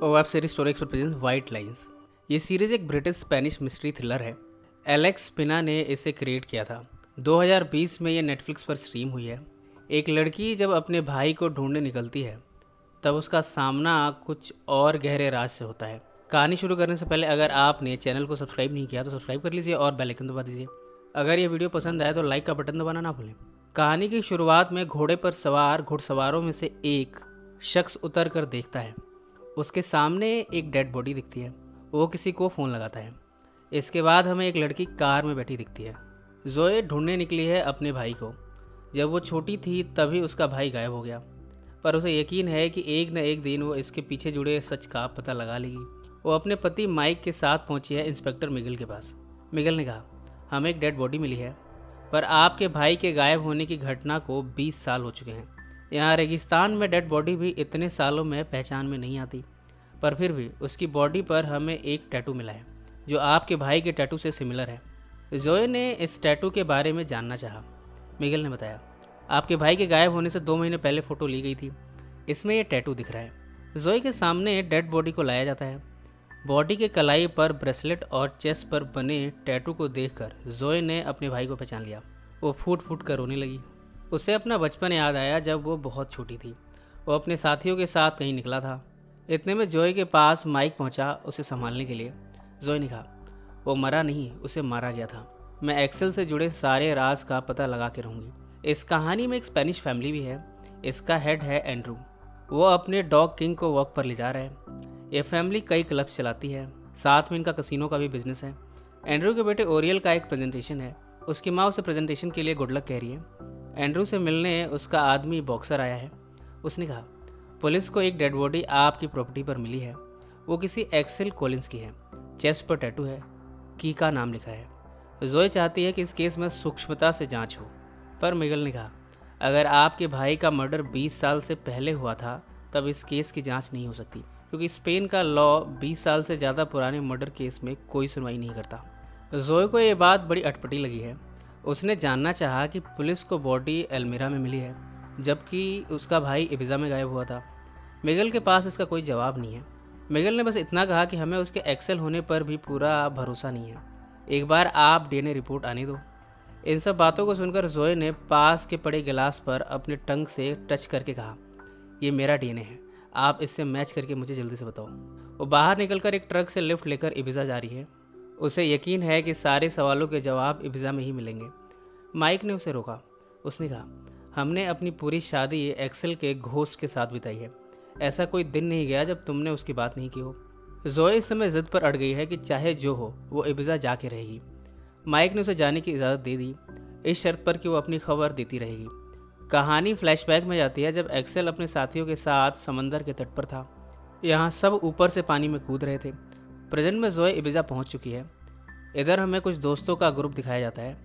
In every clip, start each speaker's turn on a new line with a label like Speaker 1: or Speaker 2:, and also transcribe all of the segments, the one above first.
Speaker 1: Web series story expert presence white lines. ये series एक British Spanish mystery thriller है। Alex पिना ने इसे क्रिएट किया था। 2020 में ये नेटफ्लिक्स पर स्ट्रीम हुई है। एक लड़की जब अपने भाई को ढूंढने निकलती है तब उसका सामना कुछ और गहरे राज से होता है। कहानी शुरू करने से पहले अगर आपने चैनल को सब्सक्राइब नहीं किया तो सब्सक्राइब कर लीजिए और बेल आइकन दबा दीजिए। अगर ये वीडियो पसंद आए तो लाइक का बटन दबाना ना भूलें। कहानी की शुरुआत में घोड़े पर सवार घुड़सवारों में से एक शख्स उतर कर देखता है। उसके सामने एक डेड बॉडी दिखती है। वो किसी को फ़ोन लगाता है। इसके बाद हमें एक लड़की कार में बैठी दिखती है। जोए ढूंढने निकली है अपने भाई को। जब वो छोटी थी तभी उसका भाई गायब हो गया, पर उसे यकीन है कि एक न एक दिन वो इसके पीछे जुड़े सच का पता लगा लेगी। वो अपने पति माइक के साथ पहुंची है इंस्पेक्टर मिगल के पास। मिगल ने कहा, हमें एक डेड बॉडी मिली है, पर आपके भाई के गायब होने की घटना को 20 साल हो चुके हैं। यहाँ रेगिस्तान में डेड बॉडी भी इतने सालों में पहचान में नहीं आती, पर फिर भी उसकी बॉडी पर हमें एक टैटू मिला है जो आपके भाई के टैटू से सिमिलर है। जोए ने इस टैटू के बारे में जानना चाहा। मिगल ने बताया, आपके भाई के गायब होने से 2 महीने पहले फ़ोटो ली गई थी, इसमें यह टैटू दिख रहा है। जोए के सामने डेड बॉडी को लाया जाता है। बॉडी के कलाई पर ब्रेसलेट और चेस्ट पर बने टैटू को देखकर जोए ने अपने भाई को पहचान लिया। वो फूट फूट कर रोने लगी। उसे अपना बचपन याद आया जब वो बहुत छोटी थी। वो अपने साथियों के साथ कहीं निकला था। इतने में जोए के पास माइक पहुंचा उसे संभालने के लिए। जोए ने कहा, वो मरा नहीं, उसे मारा गया था। मैं एक्सेल से जुड़े सारे राज का पता लगा के रहूँगी। इस कहानी में एक स्पेनिश फैमिली भी है। इसका हेड है एंड्रू। वो अपने डॉग किंग को वॉक पर ले जा रहा है। ये फैमिली कई क्लब चलाती है, साथ में इनका कसिनो का भी बिजनेस है। एंड्रू के बेटे ओरियल का एक प्रेजेंटेशन है। उसकी माँ उसे प्रेजेंटेशन के लिए गुड लक कह रही है। एंड्रू से मिलने उसका आदमी बॉक्सर आया है। उसने कहा, पुलिस को एक डेड बॉडी आपकी प्रॉपर्टी पर मिली है। वो किसी एक्सेल कॉलिंस की है। चेस्ट पर टैटू है, की का नाम लिखा है। जोए चाहती है कि इस केस में सूक्ष्मता से जांच हो, पर मिगल ने कहा, अगर आपके भाई का मर्डर 20 साल से पहले हुआ था तब इस केस की जांच नहीं हो सकती, क्योंकि स्पेन का लॉ 20 साल से ज़्यादा पुराने मर्डर केस में कोई सुनवाई नहीं करता। जोए को ये बात बड़ी अटपटी लगी है। उसने जानना चाहा कि पुलिस को बॉडी एल्मिरा में मिली है, जबकि उसका भाई इबिजा में गायब हुआ था। मिगल के पास इसका कोई जवाब नहीं है। मिगल ने बस इतना कहा कि हमें उसके एक्सेल होने पर भी पूरा भरोसा नहीं है। एक बार आप डीएनए रिपोर्ट आने दो। इन सब बातों को सुनकर जोए ने पास के पड़े गिलास पर अपने टंग से टच करके कहा, ये मेरा डीएनए है, आप इससे मैच करके मुझे जल्दी से बताओ। वो बाहर निकलकर एक ट्रक से लिफ्ट लेकर इबिजा जा रही है। उसे यकीन है कि सारे सवालों के जवाब इबिजा में ही मिलेंगे। माइक ने उसे रोका। उसने कहा, हमने अपनी पूरी शादी एक्सेल के घोस्ट के साथ बिताई है। ऐसा कोई दिन नहीं गया जब तुमने उसकी बात नहीं की हो। जोए इस समय जिद पर अड़ गई है कि चाहे जो हो वो इबिजा जाके रहेगी। माइक ने उसे जाने की इजाज़त दे दी, इस शर्त पर कि वो अपनी खबर देती रहेगी। कहानी फ्लैशबैक में जाती है जब एक्सेल अपने साथियों के साथ समंदर के तट पर था। यहाँ सब ऊपर से पानी में कूद रहे थे। प्रेजेंट में जोए इबिजा पहुँच चुकी है। इधर हमें कुछ दोस्तों का ग्रुप दिखाया जाता है।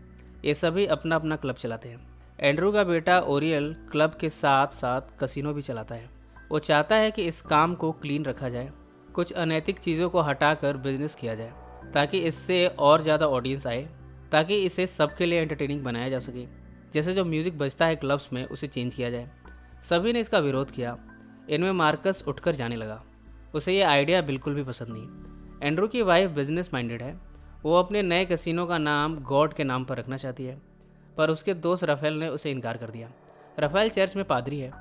Speaker 1: ये सभी अपना अपना क्लब चलाते हैं। एंड्रू का बेटा ओरियल क्लब के साथ साथ कसिनो भी चलाता है। वो चाहता है कि इस काम को क्लीन रखा जाए, कुछ अनैतिक चीज़ों को हटाकर बिजनेस किया जाए, ताकि इससे और ज़्यादा ऑडियंस आए, ताकि इसे सबके लिए एंटरटेनिंग बनाया जा सके। जैसे जो म्यूज़िक बजता है क्लब्स में उसे चेंज किया जाए। सभी ने इसका विरोध किया। इनमें मार्कस उठकर जाने लगा। उसे ये आइडिया बिल्कुल भी पसंद नहीं। एंड्रू की वाइफ बिजनेस माइंडेड है। वो अपने नए कसिनो का नाम गॉड के नाम पर रखना चाहती है, पर उसके दोस्त राफेल ने उसे इनकार कर दिया। राफेल चर्च में पादरी है।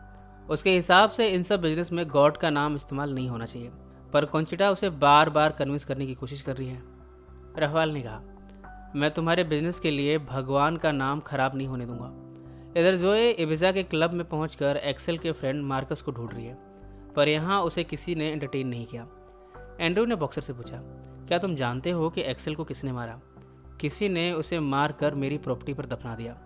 Speaker 1: उसके हिसाब से इन सब बिजनेस में गॉड का नाम इस्तेमाल नहीं होना चाहिए, पर कॉन्चिटा उसे बार बार कन्विंस करने की कोशिश कर रही है। राफेल ने कहा, मैं तुम्हारे बिजनेस के लिए भगवान का नाम खराब नहीं होने दूंगा। इधर जोए इबिजा के क्लब में पहुंचकर एक्सेल के फ्रेंड मार्कस को ढूंढ रही है, पर यहाँ उसे किसी ने एंटरटेन नहीं किया। एंड्रू ने बॉक्सर से पूछा, क्या तुम जानते हो कि एक्सेल को किसने मारा? किसी ने उसे मार कर मेरी प्रॉपर्टी पर दफना दिया,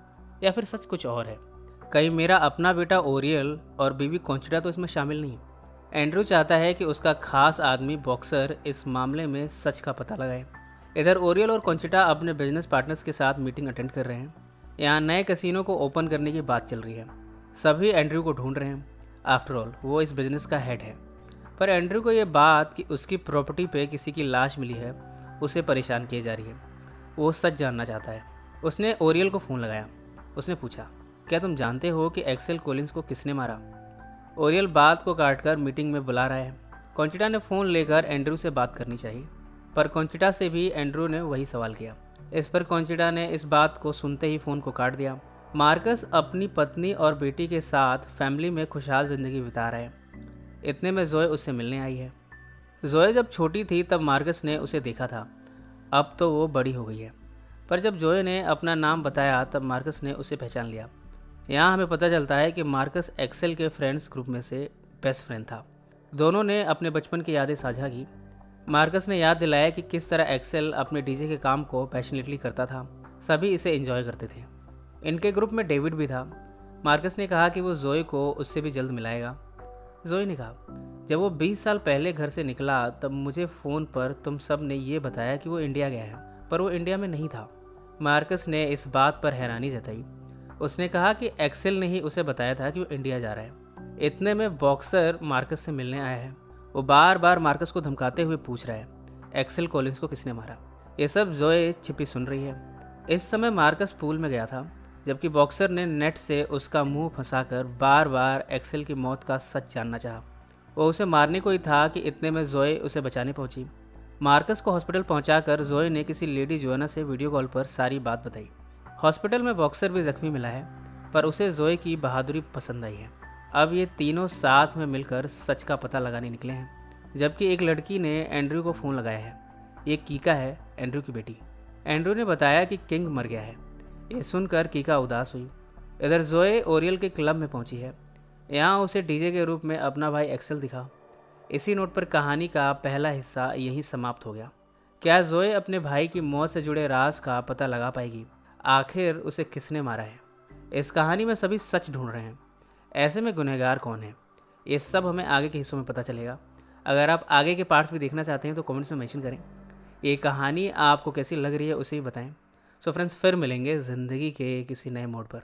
Speaker 1: या फिर सच कुछ और है? कहीं मेरा अपना बेटा ओरियल और बीवी कॉन्चिटा तो इसमें शामिल नहीं? एंड्रू चाहता है कि उसका खास आदमी बॉक्सर इस मामले में सच का पता लगाए। इधर ओरियल और कॉन्चिटा अपने बिजनेस पार्टनर्स के साथ मीटिंग अटेंड कर रहे हैं। यहाँ नए कसिनो को ओपन करने की बात चल रही है। सभी एंड्रू को ढूंढ रहे हैं। आफ्टर ऑल वो इस बिजनेस का हेड है। पर एंड्रू को ये बात कि उसकी प्रॉपर्टी पे किसी की लाश मिली है उसे परेशान किए जा रही है। वो सच जानना चाहता है। उसने ओरियल को फ़ोन लगाया। उसने पूछा, क्या तुम जानते हो कि एक्सेल कॉलिंस को किसने मारा? ओरियल बात को काटकर मीटिंग में बुला रहा है। कॉन्चिटा ने फ़ोन लेकर एंड्रू से बात करनी चाहिए, पर कॉन्चिटा से भी एंड्रू ने वही सवाल किया। इस पर कॉन्चिटा ने इस बात को सुनते ही फ़ोन को काट दिया। मार्कस अपनी पत्नी और बेटी के साथ फैमिली में खुशहाल ज़िंदगी बिता रहे हैं। इतने में जोए उससे मिलने आई है। जोए जब छोटी थी तब मार्कस ने उसे देखा था, अब तो वो बड़ी हो गई है। पर जब जोए ने अपना नाम बताया तब मार्कस ने उसे पहचान लिया। यहाँ हमें पता चलता है कि मार्कस एक्सेल के फ्रेंड्स ग्रुप में से बेस्ट फ्रेंड था। दोनों ने अपने बचपन की यादें साझा की। मार्कस ने याद दिलाया कि किस तरह एक्सेल अपने डीजे के काम को पैशनेटली करता था। सभी इसे एंजॉय करते थे। इनके ग्रुप में डेविड भी था। मार्कस ने कहा कि वो जोए को उससे भी जल्द मिलाएगा। जोए ने कहा, जब वो 20 साल पहले घर से निकला तब मुझे फ़ोन पर तुम सब ने ये बताया कि वो इंडिया गया है, पर वो इंडिया में नहीं था। मार्कस ने इस बात पर हैरानी जताई। उसने कहा कि एक्सेल ने ही उसे बताया था कि वो इंडिया जा रहा है। इतने में बॉक्सर मार्कस से मिलने आया है। वो बार बार मार्कस को धमकाते हुए पूछ रहा है, एक्सेल कॉलिंस को किसने मारा। ये सब जोए छिपी सुन रही है। इस समय मार्कस पूल में गया था, जबकि बॉक्सर ने नेट से उसका मुंह फंसाकर बार बार एक्सेल की मौत का सच जानना चाहा। वो उसे मारने को ही था कि इतने में जोए उसे बचाने पहुंची। मार्कस को हॉस्पिटल पहुंचाकर जोए ने किसी लेडी जोआना से वीडियो कॉल पर सारी बात बताई। हॉस्पिटल में बॉक्सर भी जख्मी मिला है, पर उसे जोए की बहादुरी पसंद आई है। अब ये तीनों साथ में मिलकर सच का पता लगाने निकले हैं। जबकि एक लड़की ने एंड्रयू को फ़ोन लगाया है। ये कीका है, एंड्रयू की बेटी। एंड्रयू ने बताया कि किंग मर गया है। ये सुनकर कीका उदास हुई। इधर जोए ओरियल के क्लब में पहुंची है। यहाँ उसे डीजे के रूप में अपना भाई एक्सेल दिखा। इसी नोट पर कहानी का पहला हिस्सा यहीं समाप्त हो गया। क्या जोए अपने भाई की मौत से जुड़े राज का पता लगा पाएगी? आखिर उसे किसने मारा है? इस कहानी में सभी सच ढूंढ रहे हैं। ऐसे में गुनहगार कौन है? ये सब हमें आगे के हिस्सों में पता चलेगा। अगर आप आगे के पार्ट्स भी देखना चाहते हैं तो कमेंट्स में मेंशन करें। ये कहानी आपको कैसी लग रही है उसे भी बताएं। सो फ्रेंड्स, फिर मिलेंगे ज़िंदगी के किसी नए मोड़ पर।